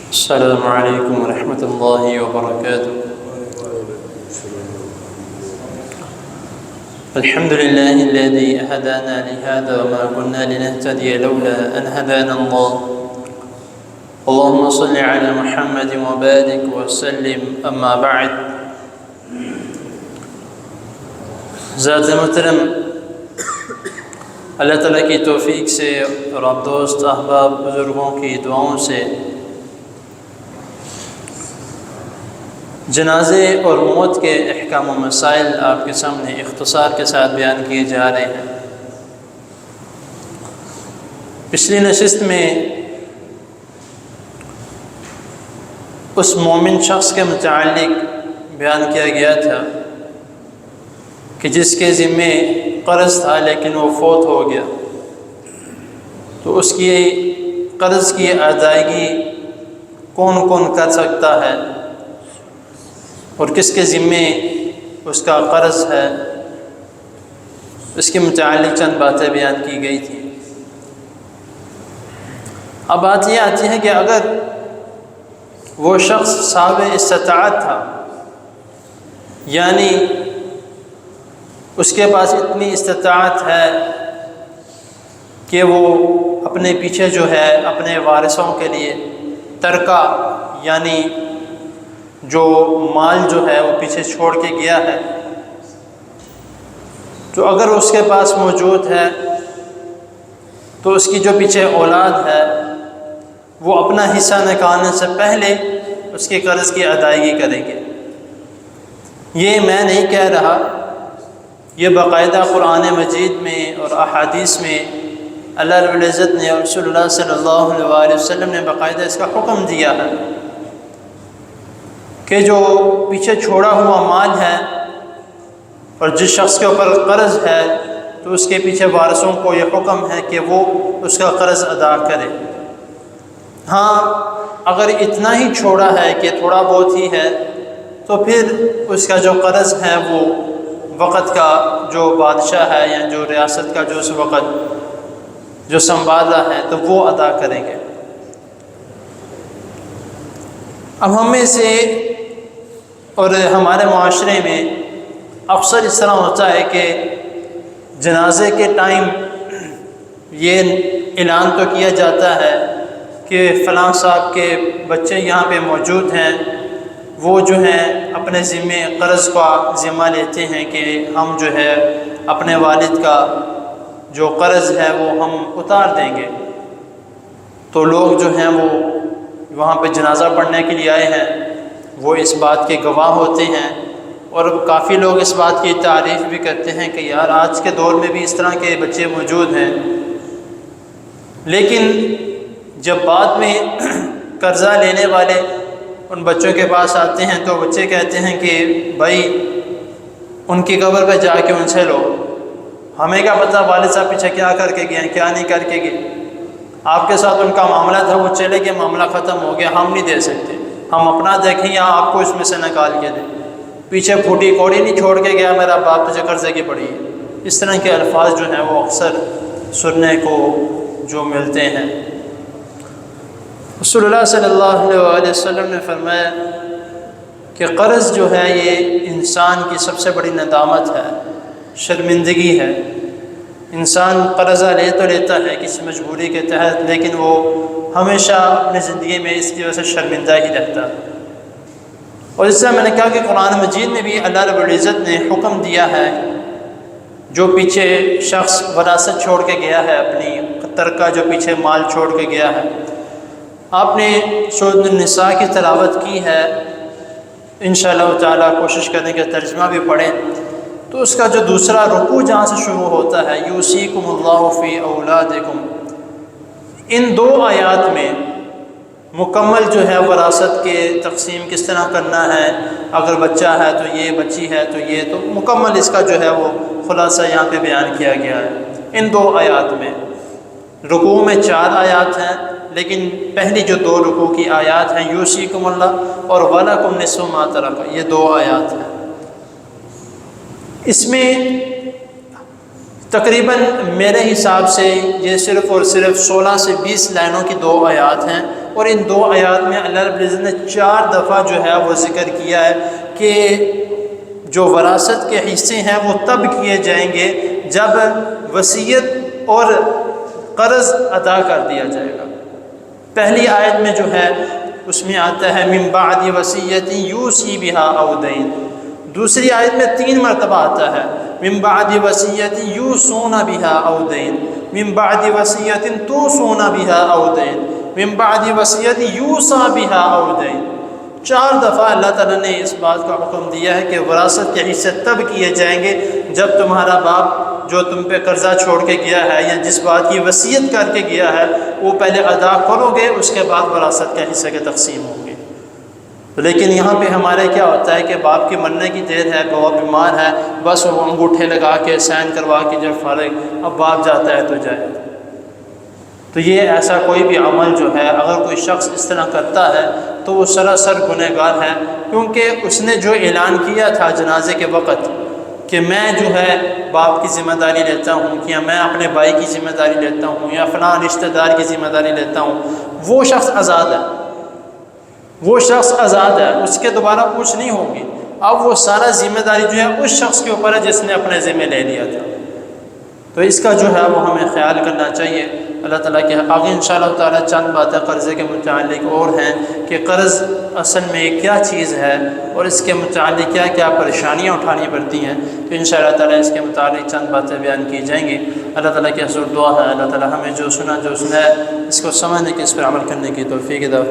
السلام علیکم ورحمۃ اللہ وبرکاتہ۔ الحمد للہ الذی ہدانا لہذا وما كنا لنهتدی لولا ان ہدانا اللہ۔ اللهم صل علی محمد وبارک وسلم، اما بعد۔ ذات محترم، اللہ تعالیٰ کی توفیق سے اور آپ دوست احباب بزرگوں کی دعاؤں سے جنازے اور موت کے احکام و مسائل آپ کے سامنے اختصار کے ساتھ بیان کیے جا رہے ہیں۔ پچھلی نشست میں اس مومن شخص کے متعلق بیان کیا گیا تھا کہ جس کے ذمے قرض تھا لیکن وہ فوت ہو گیا، تو اس کی قرض کی ادائیگی کون کون کر سکتا ہے اور کس کے ذمے اس کا قرض ہے، اس کے متعلق چند باتیں بیان کی گئی تھی۔ اب بات یہ آتی ہے کہ اگر وہ شخص صاحب استطاعت تھا، یعنی اس کے پاس اتنی استطاعت ہے کہ وہ اپنے پیچھے جو ہے اپنے وارثوں کے لیے ترکہ یعنی جو مال جو ہے وہ پیچھے چھوڑ کے گیا ہے، تو اگر اس کے پاس موجود ہے تو اس کی جو پیچھے اولاد ہے وہ اپنا حصہ نکالنے سے پہلے اس کے قرض کی ادائیگی کریں گے۔ یہ میں نہیں کہہ رہا، یہ باقاعدہ قرآن مجید میں اور احادیث میں اللہ رب العزت نے اور رسول اللہ صلی اللہ علیہ وسلم نے باقاعدہ اس کا حکم دیا ہے کہ جو پیچھے چھوڑا ہوا مال ہے اور جس شخص کے اوپر قرض ہے تو اس کے پیچھے وارثوں کو یہ حکم ہے کہ وہ اس کا قرض ادا کرے۔ ہاں، اگر اتنا ہی چھوڑا ہے کہ تھوڑا بہت ہی ہے تو پھر اس کا جو قرض ہے وہ وقت کا جو بادشاہ ہے یا جو ریاست کا جو اس وقت جو سنبھالا ہے تو وہ ادا کریں گے۔ اب ہم میں سے اور ہمارے معاشرے میں اکثر اس طرح ہوتا ہے کہ جنازے کے ٹائم یہ اعلان تو کیا جاتا ہے کہ فلاں صاحب کے بچے یہاں پہ موجود ہیں، وہ جو ہیں اپنے ذمے قرض کا ذمہ لیتے ہیں کہ ہم جو ہے اپنے والد کا جو قرض ہے وہ ہم اتار دیں گے۔ تو لوگ جو ہیں وہ وہاں پہ جنازہ پڑھنے کے لیے آئے ہیں، وہ اس بات کے گواہ ہوتے ہیں، اور کافی لوگ اس بات کی تعریف بھی کرتے ہیں کہ یار آج کے دور میں بھی اس طرح کے بچے موجود ہیں۔ لیکن جب بعد میں قرضہ لینے والے ان بچوں کے پاس آتے ہیں تو بچے کہتے ہیں کہ بھائی ان کی قبر پہ جا کے ان سے لو، ہمیں کیا پتہ والد صاحب پیچھے کیا کر کے گئے ہیں کیا نہیں کر کے گئے، آپ کے ساتھ ان کا معاملہ تھا وہ چلے گئے، معاملہ ختم ہو گیا، ہم نہیں دے سکتے، ہم اپنا دیکھیں یا آپ کو اس میں سے نکال کے دیں، پیچھے پھوٹی کوڑی نہیں چھوڑ کے گیا میرا باپ تجھے قرضے کی پڑی ہے۔ اس طرح کے الفاظ جو ہیں وہ اکثر سننے کو جو ملتے ہیں۔ رسول اللہ صلی اللہ علیہ وسلم نے فرمایا کہ قرض جو ہے یہ انسان کی سب سے بڑی ندامت ہے، شرمندگی ہے۔ انسان قرضہ لے تو لیتا ہے کسی مجبوری کے تحت، لیکن وہ ہمیشہ اپنی زندگی میں اس کی وجہ سے شرمندہ ہی رہتا ہے۔ اور اس سے میں نے کہا کہ قرآن مجید میں بھی اللہ رب العزت نے حکم دیا ہے جو پیچھے شخص وراثت چھوڑ کے گیا ہے، اپنی ترکہ جو پیچھے مال چھوڑ کے گیا ہے، آپ نے سورۃ النساء کی تلاوت کی ہے، انشاءاللہ تعالیٰ کوشش کرنے کا ترجمہ بھی پڑھیں تو اس کا جو دوسرا رکوع جہاں سے شروع ہوتا ہے یوصیکم اللہ فی اولادکم، ان دو آیات میں مکمل جو ہے وراثت کے تقسیم کس طرح کرنا ہے، اگر بچہ ہے تو یہ، بچی ہے تو یہ، تو مکمل اس کا جو ہے وہ خلاصہ یہاں پہ بیان کیا گیا ہے ان دو آیات میں۔ رکوع میں 4 آیات ہیں، لیکن پہلی جو 2 رکوع کی آیات ہیں یوصیکم اللہ اور وَلَکُمْ نِصْفُ مَا تَرَکَ، یہ 2 آیات ہیں۔ اس میں تقریباً میرے حساب سے یہ صرف اور صرف 16 سے 20 لائنوں کی 2 آیات ہیں، اور ان 2 آیات میں اللہ رب العزت نے 4 دفعہ جو ہے وہ ذکر کیا ہے کہ جو وراثت کے حصے ہیں وہ تب کیے جائیں گے جب وصیت اور قرض ادا کر دیا جائے گا۔ پہلی آیت میں جو ہے اس میں آتا ہے من بعد وصیت یوصی بہا او دین، دوسری آیت میں 3 مرتبہ آتا ہے من بعد وصیت یوصون بہا او دین، من بعد وصیت توصون بہا او دین، من بعد وصیت یوصی بہا او دین۔ 4 دفعہ اللہ تعالیٰ نے اس بات کا حکم دیا ہے کہ وراثت کے حصے تب کیے جائیں گے جب تمہارا باپ جو تم پہ قرضہ چھوڑ کے گیا ہے یا جس بات کی وصیت کر کے گیا ہے وہ پہلے ادا کرو گے، اس کے بعد وراثت کے حصے کے تقسیم ہوں گے۔ لیکن یہاں پہ ہمارے کیا ہوتا ہے کہ باپ کے مرنے کی دیر ہے، وہ بیمار ہے، بس وہ انگوٹھے لگا کے سائن کروا کے جب فارغ اب باپ جاتا ہے تو جائے۔ تو یہ ایسا کوئی بھی عمل جو ہے اگر کوئی شخص اس طرح کرتا ہے تو وہ سراسر گنہگار ہے، کیونکہ اس نے جو اعلان کیا تھا جنازے کے وقت کہ میں جو ہے باپ کی ذمہ داری لیتا ہوں یا میں اپنے بھائی کی ذمہ داری لیتا ہوں یا فلاں رشتہ دار کی ذمہ داری لیتا ہوں، وہ شخص آزاد ہے، وہ شخص آزاد ہے، اس کے دوبارہ پوچھ نہیں ہوگی۔ اب وہ سارا ذمہ داری جو ہے اس شخص کے اوپر ہے جس نے اپنے ذمہ لے لیا تھا۔ تو اس کا جو ہے وہ ہمیں خیال کرنا چاہیے۔ اللہ تعالیٰ کے آگے انشاءاللہ تعالیٰ چند باتیں قرضے کے متعلق اور ہیں کہ قرض اصل میں کیا چیز ہے اور اس کے متعلق کیا کیا پریشانیاں اٹھانی پڑتی ہیں، تو انشاءاللہ تعالیٰ اس کے متعلق چند باتیں بیان کی جائیں گی۔ اللہ تعالیٰ کی حضور دعا ہے اللہ تعالیٰ ہمیں جو سنا ہے اس کو سمجھنے کی، اس پر عمل کرنے کی توفیق دے۔